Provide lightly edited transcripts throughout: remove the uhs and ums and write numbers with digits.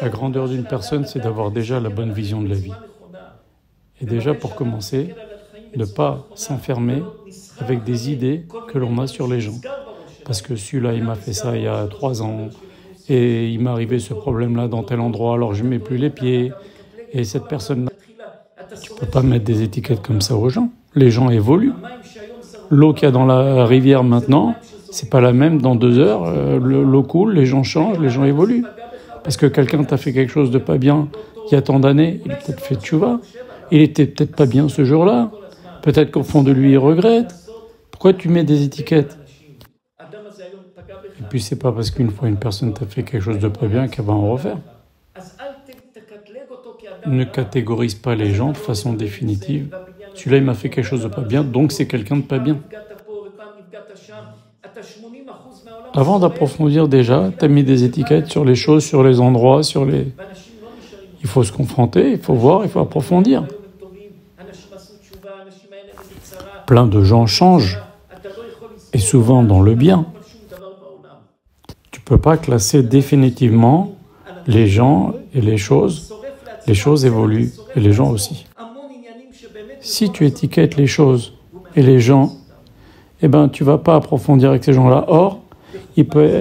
La grandeur d'une personne, c'est d'avoir déjà la bonne vision de la vie. Et déjà, pour commencer, ne pas s'enfermer avec des idées que l'on a sur les gens. Parce que celui-là, il m'a fait ça il y a 3 ans, et il m'est arrivé ce problème-là dans tel endroit, alors je ne mets plus les pieds. Et cette personne-là, tu ne peux pas mettre des étiquettes comme ça aux gens. Les gens évoluent. L'eau qu'il y a dans la rivière maintenant, c'est pas la même dans 2 heures. L'eau coule, les gens changent, les gens évoluent. Parce que quelqu'un t'a fait quelque chose de pas bien il y a tant d'années, il a peut-être fait tchouva. Il était peut-être pas bien ce jour-là. Peut-être qu'au fond de lui, il regrette. Pourquoi tu mets des étiquettes? Et puis c'est pas parce qu'une fois une personne t'a fait quelque chose de pas bien qu'elle va en refaire. Ne catégorise pas les gens de façon définitive. Celui-là, il m'a fait quelque chose de pas bien, donc c'est quelqu'un de pas bien. Avant d'approfondir déjà, tu as mis des étiquettes sur les choses, sur les endroits, sur les... Il faut se confronter, il faut voir, il faut approfondir. Plein de gens changent, et souvent dans le bien. Tu ne peux pas classer définitivement les gens et les choses. Les choses évoluent, et les gens aussi. Si tu étiquettes les choses et les gens, eh ben, tu ne vas pas approfondir avec ces gens-là. Or,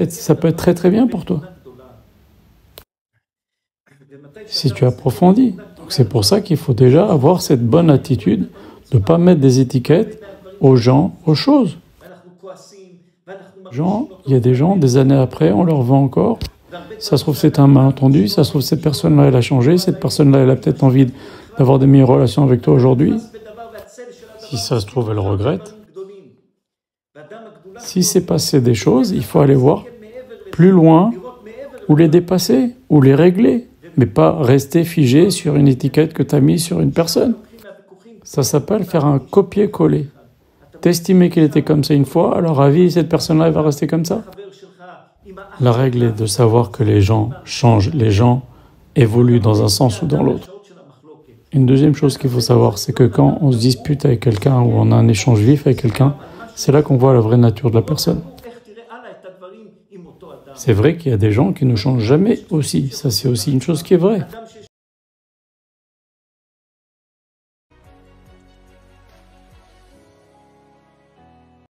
ça peut être très très bien pour toi. Si tu approfondis. Donc c'est pour ça qu'il faut déjà avoir cette bonne attitude de ne pas mettre des étiquettes aux gens, aux choses. Il y a des gens, des années après, on leur vend encore. Ça se trouve, c'est un malentendu. Ça se trouve, cette personne-là, elle a changé. Cette personne-là, elle a peut-être envie d'avoir des meilleures relations avec toi aujourd'hui. Si ça se trouve, elle regrette. Si c'est passé des choses, il faut aller voir plus loin, ou les dépasser, ou les régler, mais pas rester figé sur une étiquette que tu as mise sur une personne. Ça s'appelle faire un copier-coller. T'estimais qu'il était comme ça une fois, alors à vie, cette personne-là, elle va rester comme ça. La règle est de savoir que les gens changent, les gens évoluent dans un sens ou dans l'autre. Une deuxième chose qu'il faut savoir, c'est que quand on se dispute avec quelqu'un ou on a un échange vif avec quelqu'un, c'est là qu'on voit la vraie nature de la personne. C'est vrai qu'il y a des gens qui ne changent jamais aussi. Ça, c'est aussi une chose qui est vraie.